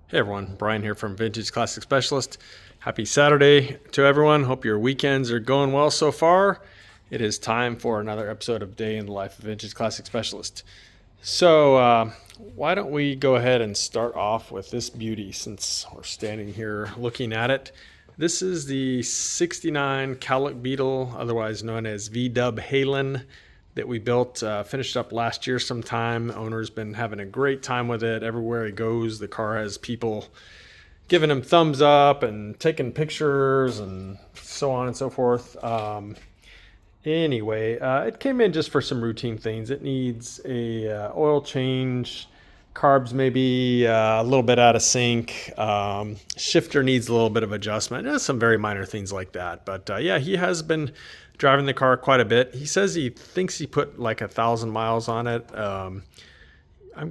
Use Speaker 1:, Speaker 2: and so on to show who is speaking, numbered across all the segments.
Speaker 1: Hey everyone, Brian here from Vintage Classic Specialist. Happy Saturday to everyone. Hope your weekends are going well so far. It is time for another episode of Day in the Life of Vintage Classic Specialist. So, why don't we go ahead and start off with this beauty since we're standing here looking at it. This is the 69 Cowlick Beetle, otherwise known as VW Halen, that we built, finished up last year sometime. The owner's been having a great time with it. Everywhere he goes, the car has people giving him thumbs up and taking pictures and so on and so forth. Anyway, it came in just for some routine things. It needs a oil change, carbs maybe a little bit out of sync, shifter needs a little bit of adjustment. There's some very minor things like that. But yeah, he has been driving the car quite a bit. He says he thinks he put like 1,000 miles on it. I'm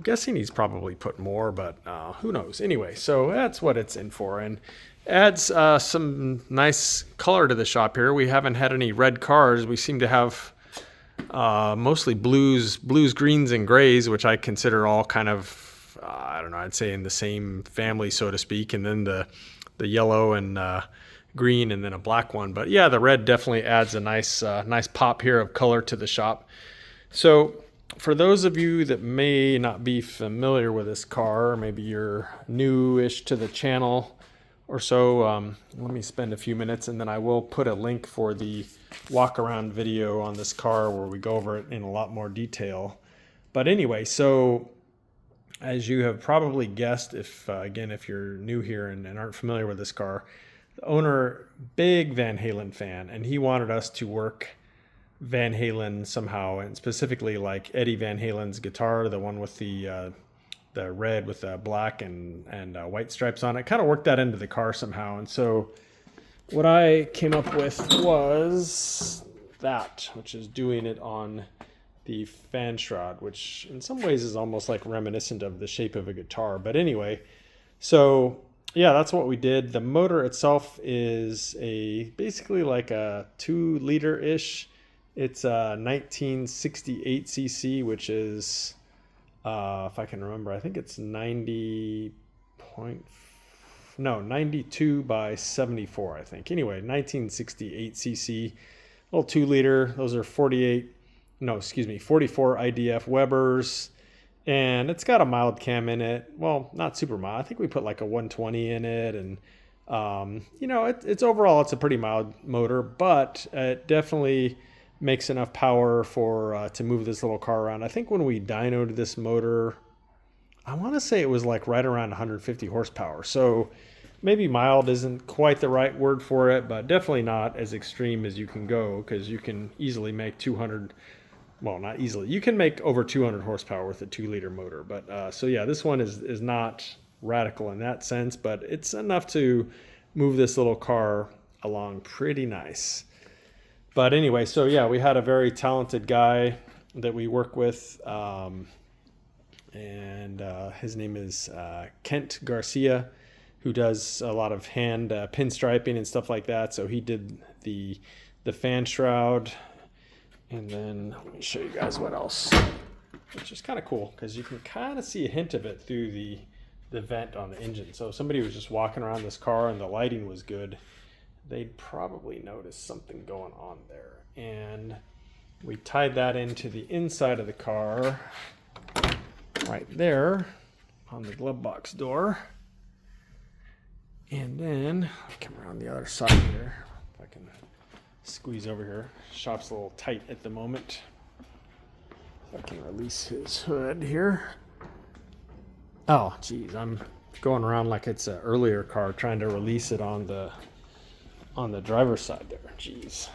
Speaker 1: guessing he's probably put more, but who knows? Anyway, so that's what it's in for, and adds some nice color to the shop here. We haven't had any red cars. We seem to have mostly blues, greens, and grays, which I consider all kind of, I don't know, I'd say in the same family, so to speak, and then the yellow and green and then a black one. But yeah, the red definitely adds a nice pop here of color to the shop. So for those of you that may not be familiar with this car, maybe you're newish to the channel or so, let me spend a few minutes and then I will put a link for the walk around video on this car where we go over it in a lot more detail. But anyway, so as you have probably guessed, if you're new here and aren't familiar with this car, the owner, big Van Halen fan, and he wanted us to work Van Halen somehow, and specifically like Eddie Van Halen's guitar, the one with the red with the black and white stripes on it, kind of worked that into the car somehow. And so what I came up with was that, which is doing it on the fan shroud, which in some ways is almost like reminiscent of the shape of a guitar. But anyway, so yeah, that's what we did. The motor itself is basically like a 2-liter-ish. It's a 1968 cc, which is, if I can remember, I think it's 92 by 74, I think. Anyway, 1968 cc, little 2-liter. Those are 44 IDF Webers. And it's got a mild cam in it. Well, not super mild. I think we put like a 120 in it. And, it's overall, it's a pretty mild motor, but it definitely makes enough power to move this little car around. I think when we dynoed this motor, I want to say it was like right around 150 horsepower. So maybe mild isn't quite the right word for it, but definitely not as extreme as you can go, because you can easily make 200. Well, not easily. You can make over 200 horsepower with a 2-liter motor. But so yeah, this one is not radical in that sense, but it's enough to move this little car along pretty nice. But anyway, so yeah, we had a very talented guy that we work with, and his name is Kent Garcia, who does a lot of hand pinstriping and stuff like that. So he did the fan shroud. And then let me show you guys what else, which is kind of cool because you can kind of see a hint of it through the vent on the engine. So if somebody was just walking around this car and the lighting was good, they'd probably notice something going on there. And we tied that into the inside of the car right there on the glove box door. And then I'll come around the other side here if I can squeeze over here. Shop's a little tight at the moment. If I can release his hood here. Oh, geez, I'm going around like it's an earlier car trying to release it on the driver's side there. Jeez.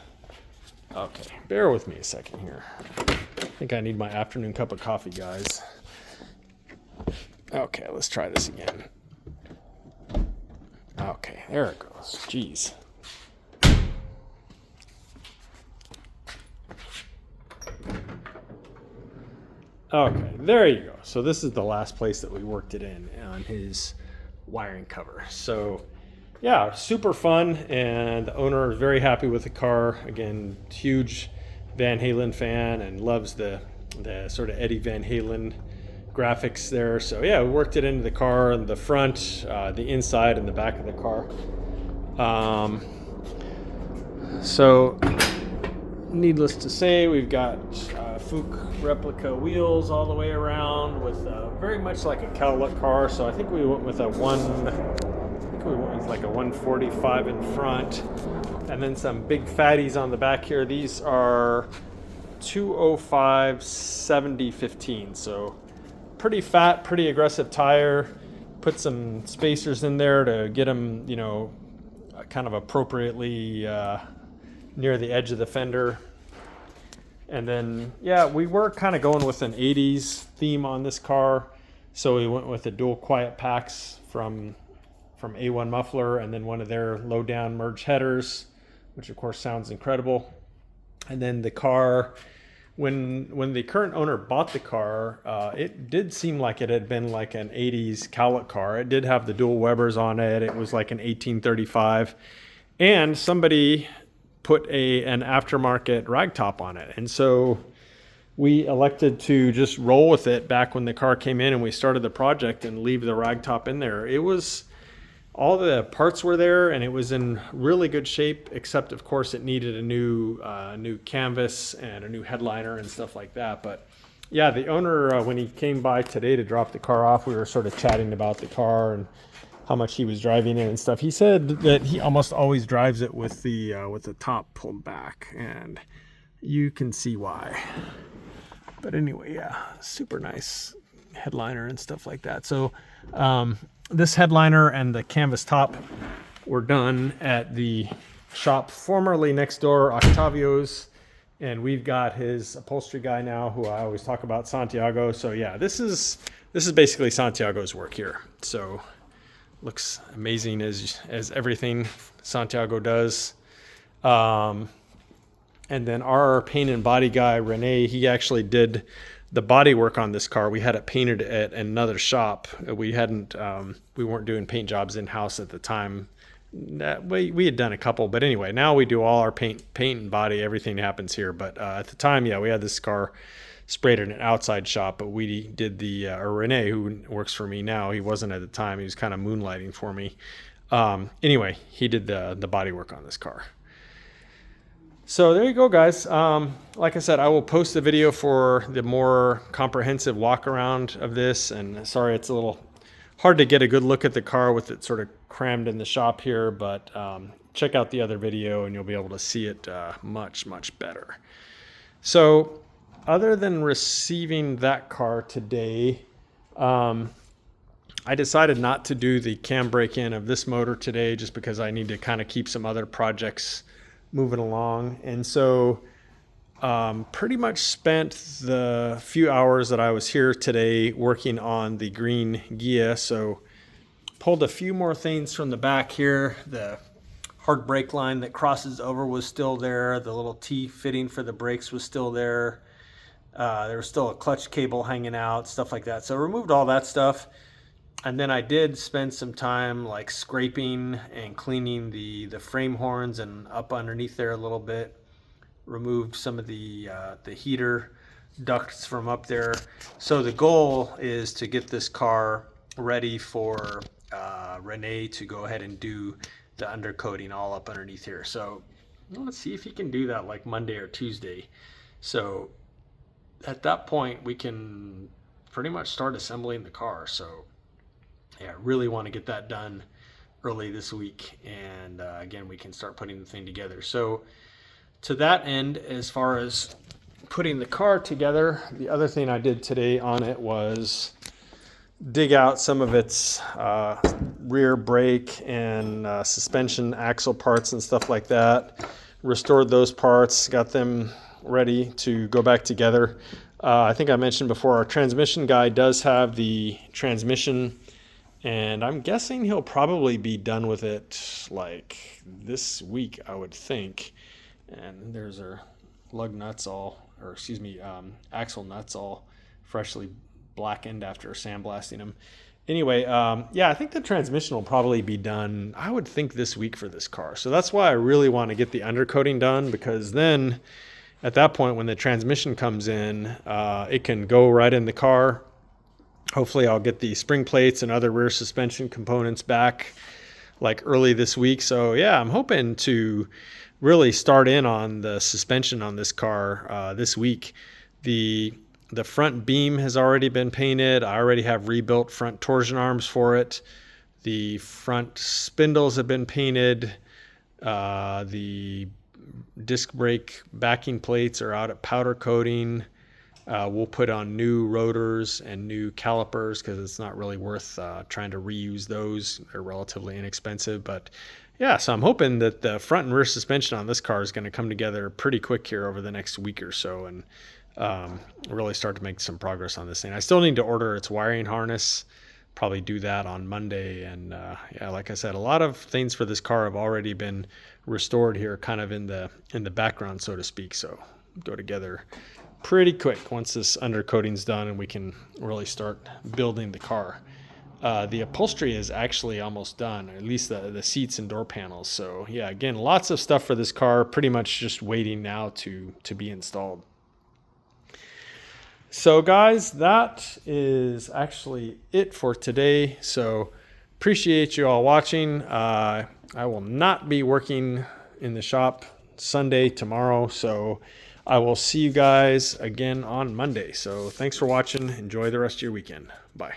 Speaker 1: Okay, bear with me a second here. I think I need my afternoon cup of coffee, guys. Okay, let's try this again. Okay, there it goes. Jeez. Okay, there you go. So this is the last place that we worked it in on his wiring cover. So yeah, super fun, and the owner is very happy with the car. Again, huge Van Halen fan and loves the sort of Eddie Van Halen graphics there. So yeah, we worked it into the car, the front, the inside, and the back of the car. So needless to say, we've got Fuchs replica wheels all the way around with very much like a Cadillac car. So I think we went with like a 145 in front, and then some big fatties on the back here. These are 205 70/15, so pretty fat, pretty aggressive tire. Put some spacers in there to get them, you know, kind of appropriately near the edge of the fender. And then, yeah, we were kind of going with an 80s theme on this car, so we went with the dual quiet packs from A1 Muffler, and then one of their low down merge headers, which of course sounds incredible. And then the car, when the current owner bought the car, it did seem like it had been like an 80s Cadillac car. It did have the dual Webers on it. It was like an 1835, and somebody put an aftermarket ragtop on it. And so we elected to just roll with it back when the car came in and we started the project and leave the ragtop in there. It was, all the parts were there and it was in really good shape, except of course it needed a new canvas and a new headliner and stuff like that. But yeah, the owner, when he came by today to drop the car off, we were sort of chatting about the car and how much he was driving it and stuff. He said that he almost always drives it with the top pulled back, and you can see why. But anyway, yeah, super nice headliner and stuff like that. So this headliner and the canvas top were done at the shop formerly next door, Octavio's, and we've got his upholstery guy now, who I always talk about, Santiago. So yeah, this is basically Santiago's work here. So looks amazing as everything Santiago does. And then our paint and body guy, Rene, he actually did the body work on this car. We had it painted at another shop. We weren't doing paint jobs in-house at the time. We had done a couple, but anyway, now we do all our paint and body, everything happens here. But at the time, yeah, we had this car sprayed in an outside shop, but we did or Rene, who works for me now, he wasn't at the time, he was kind of moonlighting for me. Anyway, he did the body work on this car. So there you go, guys. Like I said, I will post the video for the more comprehensive walk around of this, and sorry it's a little hard to get a good look at the car with it sort of crammed in the shop here, but check out the other video and you'll be able to see it much better. So other than receiving that car today, I decided not to do the cam break-in of this motor today just because I need to kind of keep some other projects moving along. And so pretty much spent the few hours that I was here today working on the green Ghia. So pulled a few more things from the back here. The hard brake line that crosses over was still there. The little T fitting for the brakes was still there. There was still a clutch cable hanging out, stuff like that. So I removed all that stuff. And then I did spend some time like scraping and cleaning the frame horns and up underneath there a little bit. Removed some of the heater ducts from up there. So the goal is to get this car ready for Rene to go ahead and do the undercoating all up underneath here. So let's see if he can do that like Monday or Tuesday. So at that point we can pretty much start assembling the car. So yeah, I really want to get that done early this week, and again we can start putting the thing together. So to that end, as far as putting the car together, the other thing I did today on it was dig out some of its rear brake and suspension axle parts and stuff like that. Restored those parts, got them ready to go back together. I think I mentioned before, our transmission guy does have the transmission, and I'm guessing he'll probably be done with it like this week, I would think. And there's our lug nuts axle nuts all freshly blackened after sandblasting them. Anyway, yeah, I think the transmission will probably be done, I would think, this week for this car. So that's why I really want to get the undercoating done, because then at that point when the transmission comes in, it can go right in the car Hopefully I'll get the spring plates and other rear suspension components back like early this week. So yeah, I'm hoping to really start in on the suspension on this car this week. The front beam has already been painted. I already have rebuilt front torsion arms for it. The front spindles have been painted. The disc brake backing plates are out at powder coating. We'll put on new rotors and new calipers because it's not really worth trying to reuse those. They're relatively inexpensive. But yeah, so I'm hoping that the front and rear suspension on this car is going to come together pretty quick here over the next week or so and really start to make some progress on this thing. I still need to order its wiring harness. Probably do that on Monday. And yeah, like I said, a lot of things for this car have already been restored here, kind of in the background, so to speak. So go together pretty quick once this undercoating's done and we can really start building the car. The upholstery is actually almost done, or at least the seats and door panels. So yeah, again, lots of stuff for this car, pretty much just waiting now to be installed. So guys, that is actually it for today. So appreciate you all watching. I will not be working in the shop Sunday tomorrow, so I will see you guys again on Monday. So thanks for watching. Enjoy the rest of your weekend. Bye.